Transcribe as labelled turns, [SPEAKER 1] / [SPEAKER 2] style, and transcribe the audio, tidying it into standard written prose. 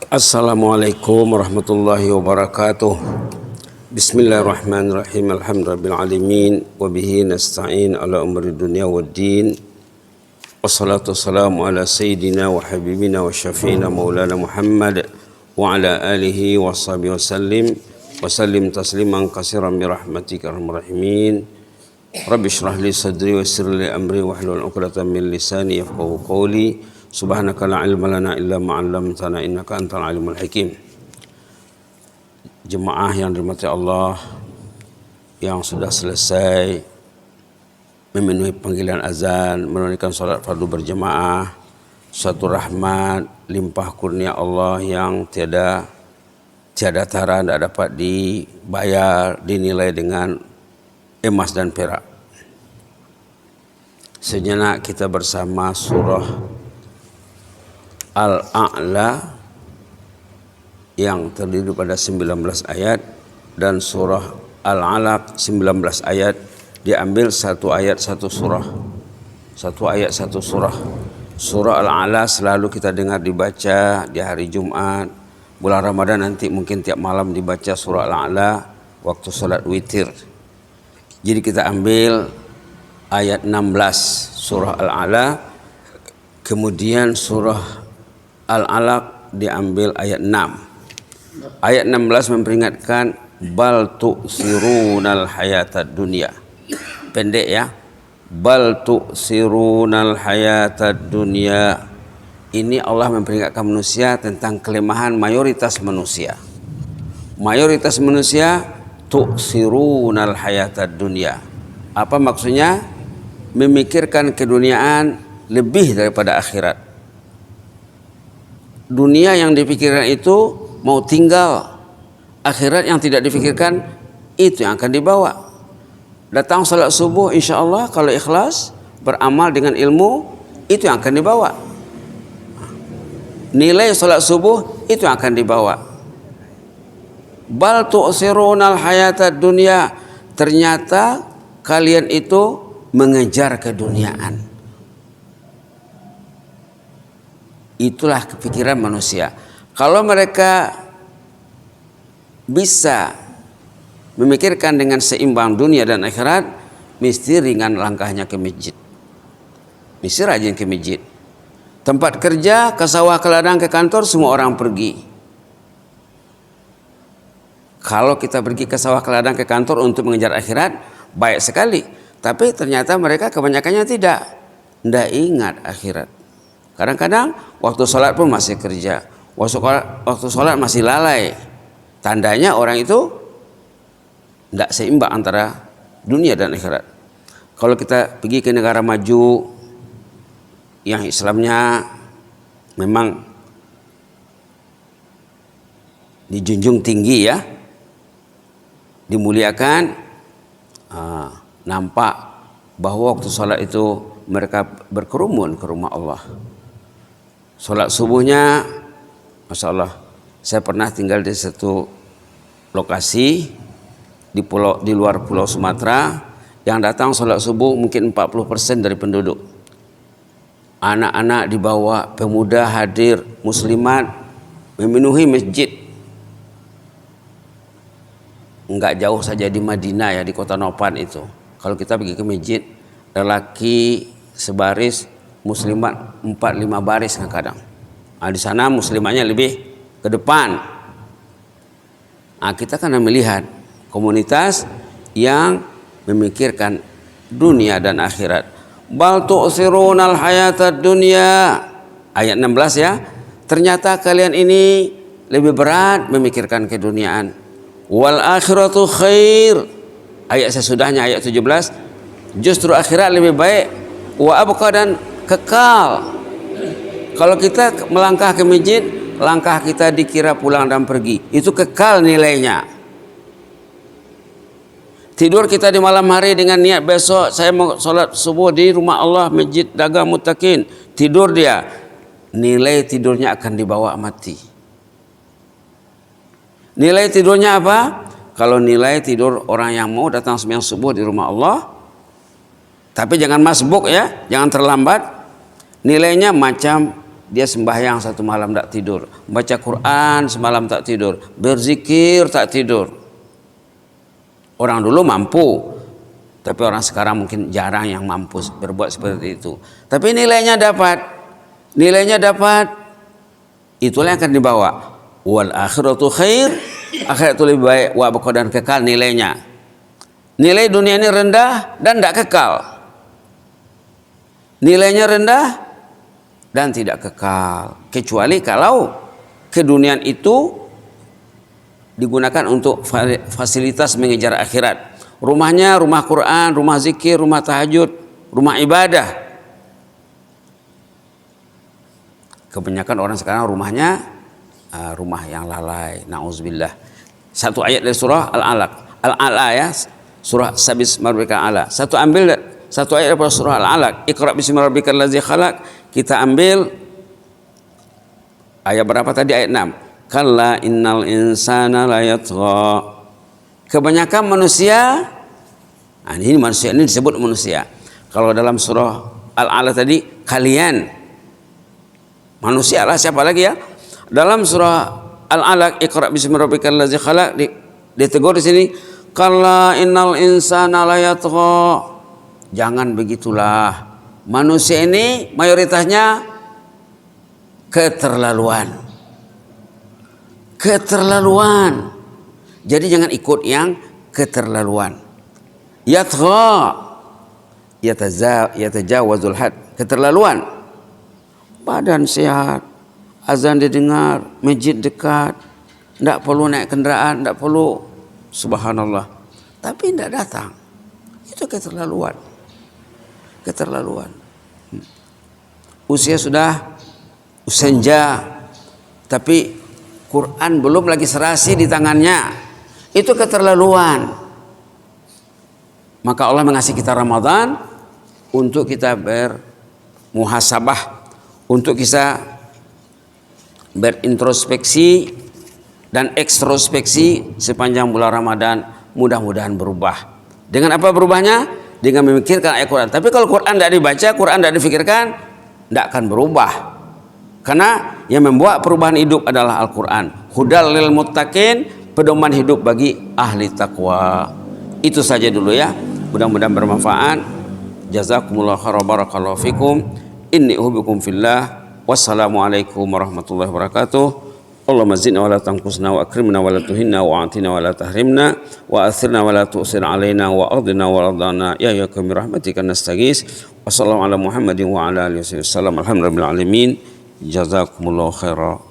[SPEAKER 1] Assalamualaikum warahmatullahi wabarakatuh. Bismillahirrahmanirrahim. Alhamdulillahirabbil alamin wa bihi nasta'in ala umuri dunya waddin. Wassalatu wassalamu ala sayyidina wa habibina wa syafi'ina maulana Muhammad wa ala alihi wa sahbihi wa sallim tasliman katsiran bi rahmatika arhamar rahimin. Rabbi shrah li sadri wa yassir li amri wahlul 'uqdatam min lisani yafqahu qawli. Subhanaka la ilma lana illa ma 'allamtana innaka antal alimul hakim. Jemaah yang dirahmati Allah yang sudah selesai memenuhi panggilan azan, menunaikan salat fardu berjemaah, suatu rahmat limpah kurnia Allah yang tiada tara, tidak dapat dibayar, dinilai dengan emas dan perak. Sejenak kita bersama surah Al-A'la yang terdiri pada 19 ayat dan surah Al-Alaq 19 ayat, diambil satu ayat satu surah. Satu ayat satu surah. Surah Al-A'la selalu kita dengar dibaca di hari Jumat. Bulan Ramadan nanti mungkin tiap malam dibaca surah Al-A'la waktu salat witir. Jadi kita ambil ayat 16 surah Al-A'la, kemudian surah Al-Alaq diambil ayat 6. Ayat 16 memperingatkan bal tu'sirunal hayatad dunya. Pendek ya. Bal tu'sirunal hayatad dunya. Ini Allah memperingatkan manusia tentang kelemahan mayoritas manusia. Mayoritas manusia tu'sirunal hayatad dunya. Apa maksudnya? Memikirkan keduniaan lebih daripada akhirat. Dunia yang dipikirkan itu mau tinggal, akhirat yang tidak dipikirkan itu yang akan dibawa. Datang salat subuh insya Allah kalau ikhlas beramal dengan ilmu itu yang akan dibawa. Nilai salat subuh itu yang akan dibawa. Bal tu'sirunal hayatad dunya. Ternyata kalian itu mengejar keduniaan. Itulah kepikiran manusia. Kalau mereka bisa memikirkan dengan seimbang dunia dan akhirat, mesti ringan langkahnya ke masjid. Mesti rajin ke masjid. Tempat kerja, ke sawah, ke ladang, ke kantor, semua orang pergi. Kalau kita pergi ke sawah, ke ladang, ke kantor untuk mengejar akhirat, baik sekali. Tapi ternyata mereka kebanyakannya tidak ingat akhirat. Kadang-kadang waktu sholat pun masih kerja, waktu sholat masih lalai. Tandanya orang itu tidak seimbang antara dunia dan akhirat. Kalau kita pergi ke negara maju yang Islamnya memang dijunjung tinggi ya, dimuliakan, nampak bahwa waktu sholat itu mereka berkerumun ke rumah Allah. Sholat subuhnya, Masya Allah, saya pernah tinggal di satu lokasi di luar Pulau Sumatera, yang datang sholat subuh mungkin 40% dari penduduk. Anak-anak dibawa, pemuda hadir, muslimat memenuhi masjid. Enggak jauh saja di Madinah ya, di kota Nopan itu. Kalau kita pergi ke masjid, lelaki sebaris, muslimat 4-5 baris kadang. Di sana muslimannya lebih ke depan. Kita kan melihat komunitas yang memikirkan dunia dan akhirat. Bal tu'sirunal hayatad dunya. Ayat 16 ya. Ternyata kalian ini lebih berat memikirkan keduniaan. Wal akhiratu khair. Ayat sesudahnya ayat 17. Justru akhirat lebih baik. Wa abqa dan kekal. Kalau kita melangkah ke masjid, langkah kita dikira pulang dan pergi. Itu kekal nilainya. Tidur kita di malam hari dengan niat besok saya mau sholat subuh di rumah Allah, masjid dagang muttaqin. Tidur dia. Nilai tidurnya akan dibawa mati. Nilai tidurnya apa? Kalau nilai tidur orang yang mau datang sembahyang subuh di rumah Allah, tapi jangan masbuk ya, jangan terlambat. Nilainya macam dia sembahyang satu malam tak tidur, baca Quran semalam tak tidur, berzikir tak tidur. Orang dulu mampu, tapi orang sekarang mungkin jarang yang mampu berbuat seperti itu. Tapi nilainya dapat, itulah yang akan dibawa. Wal akhiratu khair, akhirat itu lebih baik, wa abqa dan kekal nilainya. Nilai dunia ini rendah dan tidak kekal. Nilainya rendah dan tidak kekal, kecuali kalau keduniaan itu digunakan untuk fasilitas mengejar akhirat. Rumahnya rumah Quran, rumah zikir, rumah tahajud, rumah ibadah. Kebanyakan orang sekarang rumahnya rumah yang lalai, na'udzubillah. Satu ayat dari surah Al-Alaq ya, surah Sabis Marbika Ala. Satu ayat dari surah Al-Alaq, Iqra bismi rabbikal ladzi khalaq. Kita ambil ayat berapa tadi? Ayat 6. Kalla innal insana layatgha. Kebanyakan manusia, ini manusia ini disebut manusia. Kalau dalam surah Al-Alaq tadi kalian manusia lah, siapa lagi ya? Dalam surah Al-Alaq Iqra bismi rabbikal ladzi khalaq ditegur di sini, kalla innal insana layatgha. Jangan begitulah. Manusia ini mayoritasnya keterlaluan. Jadi jangan ikut yang keterlaluan. Yatgha, yatajawazul had, keterlaluan. Badan sehat, azan didengar, masjid dekat, tidak perlu naik kendaraan, tidak perlu, subhanallah, tapi tidak datang. Itu keterlaluan. Usia sudah senja, tapi Quran belum lagi serasi di tangannya. Itu keterlaluan. Maka Allah mengasih kita Ramadan untuk kita bermuhasabah, untuk kita berintrospeksi dan ekstrospeksi sepanjang bulan Ramadan. Mudah-mudahan berubah. Dengan apa berubahnya? Dengan memikirkan ayat Quran. Tapi kalau Quran tidak dibaca, Quran tidak difikirkan, tidak akan berubah. Karena yang membuat perubahan hidup adalah Al-Quran. Hudal lil muttaqin, pedoman hidup bagi ahli takwa. Itu saja dulu ya. Mudah-mudahan bermanfaat. Jazakumullah khairan, barakallahu fikum. Inni uhibbukum fillah. Wassalamualaikum warahmatullahi wabarakatuh. Allahumma zidna wa la tanqusna wa akrimna wa la tuhinna wa atina wa la tahrimna wa athirna wa la tu'sir alaina wa aghdina wa radana ya yakum rahmatika nastaghis. Wassalamu ala Muhammadin wa ala alihi wasallam. Alhamdulillahil alamin. Jazakumullahu khairan.